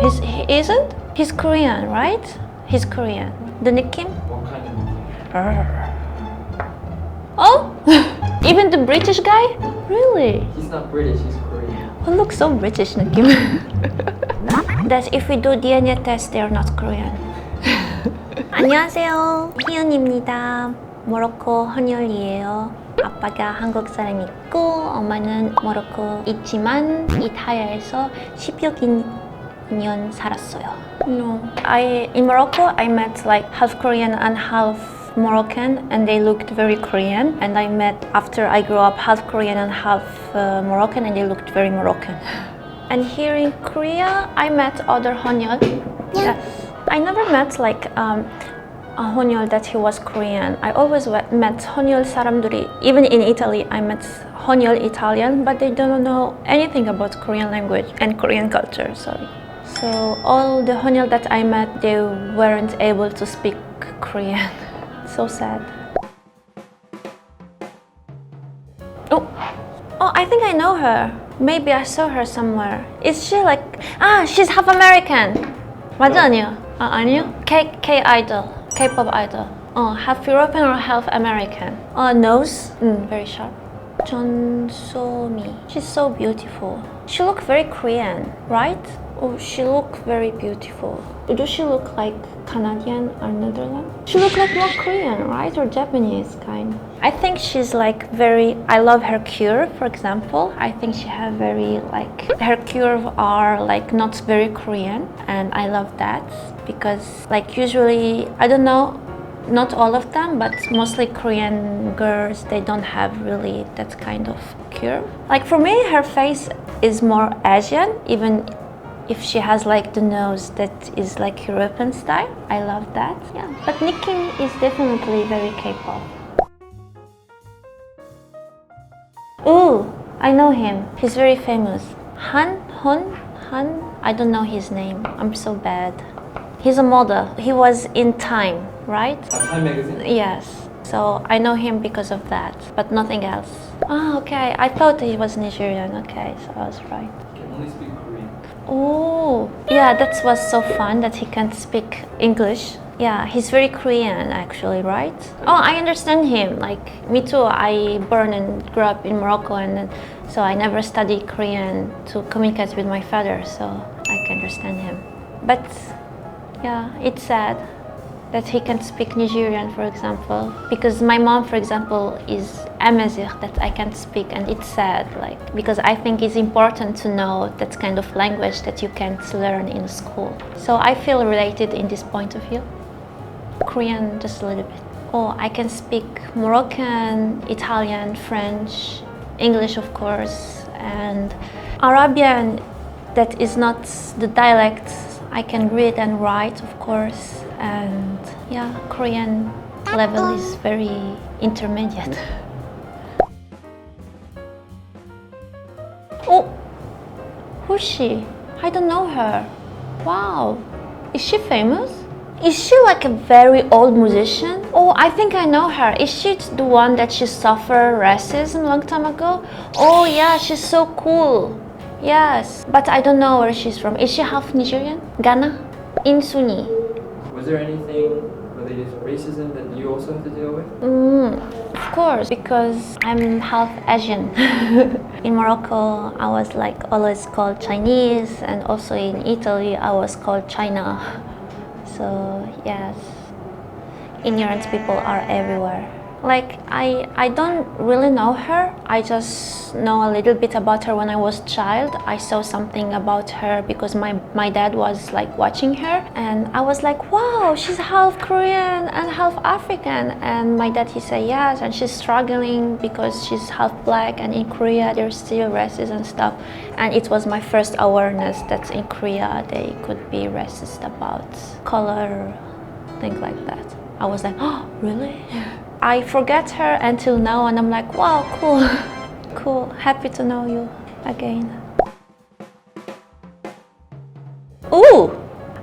He isn't? He's Korean, right? He's Korean. The 느낌? What kind of Oh? Even the British guy? Really? He's not British, he's Korean. Oh, looks so British 느낌. That if we do DNA test, they're not Korean. 안녕하세요. 휘연입니다. 모로코 혼혈이에요. 아빠가 한국 사람 있고 엄마는 모로코 있지만 이탈리아에서 10여 년 살았어요. No, in Morocco I met like half Korean and half Moroccan, and they looked very Korean. And I met after I grew up half Korean and half Moroccan, and they looked very Moroccan. And here in Korea I met other 혼혈. Yes, I never met like a 혼혈 that he was Korean. I always met 혼혈 사람들이. Even in Italy, I met 혼혈 Italian, but they don't know anything about Korean language and Korean culture. Sorry. So all the 혼혈 that I met, they weren't able to speak Korean. So sad. Oh, I think I know her. Maybe I saw her somewhere. Is she like? She's half American. 맞아 아니야? 아니요? K idol. K-pop idol. Half European or half American. Nose, very sharp. 전소미. She's so beautiful. She look very Korean, right? Oh, she look very beautiful. Does she look like Canadian or Netherlands? She look like more Korean, right? Or Japanese kind. I think she's like very, I love her curve, for example. I think she have very like, her curve are like not very Korean, and I love that because like usually, I don't know, not all of them, but mostly Korean girls, they don't have really that kind of curve. Like for me, her face is more Asian, even if she has like the nose that is like European style. I love that, yeah. But 느낌 is definitely very K-pop. Ooh, I know him. He's very famous. Han? I don't know his name. I'm so bad. He's a model. He was in Time, right? Time magazine? Yes. So I know him because of that, but nothing else. Okay. I thought he was Nigerian. Okay, so I was right. He can only speak Korean. Oh, yeah, that was so fun that he can't speak English. Yeah, he's very Korean actually, right? Oh, I understand him. Like me too. I born and grew up in Morocco, and so I never studied Korean to communicate with my father, so I can understand him. But yeah, it's sad that he can't speak Nigerian, for example, because my mom, for example, is Amazigh that I can't speak, and it's sad, like, because I think it's important to know that kind of language that you can't learn in school. So I feel related in this point of view. Korean, just a little bit. Oh, I can speak Moroccan, Italian, French, English, of course, and Arabian, that is not the dialect. I can read and write, of course, and yeah, Korean level is very intermediate. Oh, who's she? I don't know her. Wow, is she famous? Is she like a very old musician? Oh, I think I know her. Is she the one that she suffered racism a long time ago? Oh yeah, she's so cool. Yes, but I don't know where she's from. Is she half Nigerian? Ghana? Insuni. Was there anything related to racism that you also had to deal with? Of course, because I'm half Asian. In Morocco, I was like always called Chinese, and also in Italy, I was called China. So yes, ignorant people are everywhere. Like I don't really know her. I just know a little bit about her when I was a child. I saw something about her because my dad was like watching her, and I was like, wow, she's half Korean and half African. And my dad, he said yes, and she's struggling because she's half black, and in Korea there's still racism and stuff. And it was my first awareness that in Korea they could be racist about color, things like that. I was like, oh, really? I forget her until now, and I'm like, wow, cool, cool, happy to know you again. Ooh,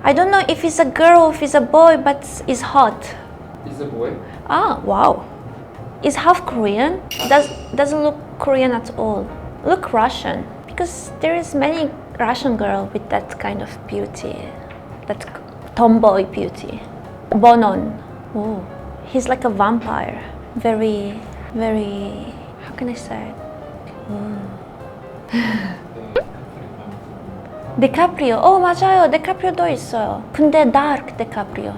I don't know if he's a girl or if he's a boy, but he's hot. He's a boy. Wow. He's half Korean. Doesn't look Korean at all. Look Russian. Because there is many Russian girl with that kind of beauty, that tomboy beauty. Bonon. Oh, he's like a vampire. Very, very. How can I say it? 디카프리오. 맞아요. 디카프리오도 있어요. 근데 dark 디카프리오.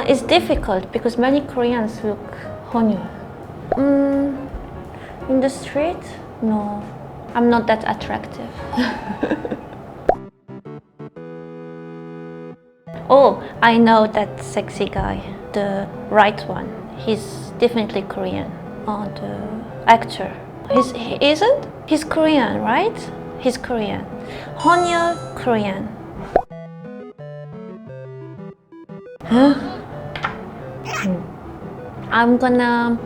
It's difficult because many Koreans look 혼혈. In the street? No. I'm not that attractive. Oh, I know that sexy guy. The right one. He's definitely Korean. The actor. He isn't? He's Korean, right? He's Korean. 혼혈 Korean. Huh? I'm gonna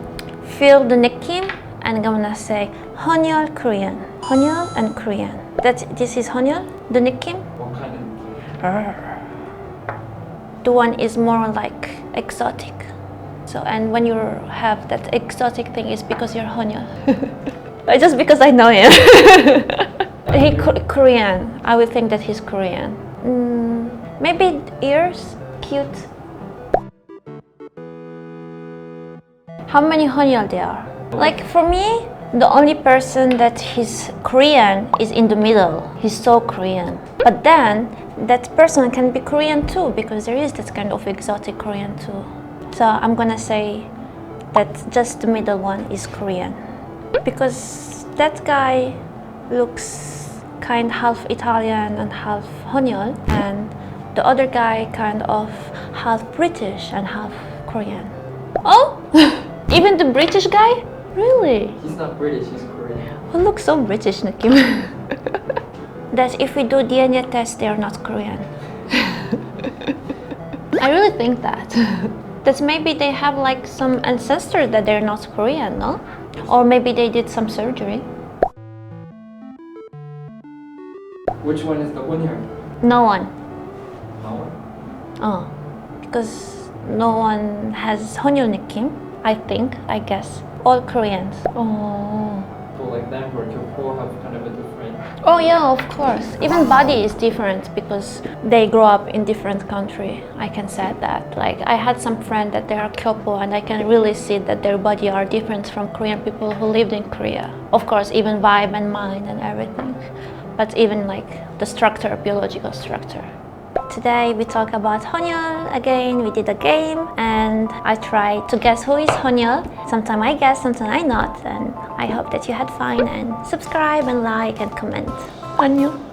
feel the 느낌 and I'm gonna say 혼혈 Korean. 혼혈 and Korean. This is 혼혈? The 느낌? What kind of 느낌? The one is more like exotic. So, and when you have that exotic thing, it's because you're 혼혈. Just because I know him. He Korean. I would think that he's Korean. Maybe ears, cute. How many 혼혈 there are? Like for me, the only person that he's Korean is in the middle. He's so Korean. But then that person can be Korean too, because there is this kind of exotic Korean too. So I'm gonna say that just the middle one is Korean. Because that guy looks kind half Italian and half 혼혈, and the other guy kind of half British and half Korean. Oh, even the British guy? Really? He's not British, he's Korean. Oh, looks so British, 느낌. That if we do DNA test, they are not Korean. I really think that. That maybe they have like some ancestors that they're not Korean, no? Or maybe they did some surgery. Which one is the 혼혈? No one. No one? Because no one has 혼혈 느낌, I guess. All Koreans. Oh. People like them who are poor have kind of a different... Oh yeah, of course. Even body is different because they grow up in different country. I can say that. Like I had some friend that they are kyopo and I can really see that their body are different from Korean people who lived in Korea. Of course, even vibe and mind and everything. But even like the structure, biological structure. Today we talk about 혼혈 again. We did a game and I tried to guess who is 혼혈. Sometimes I guess, sometimes I not. And I hope that you had fun and subscribe and like and comment. 안녕.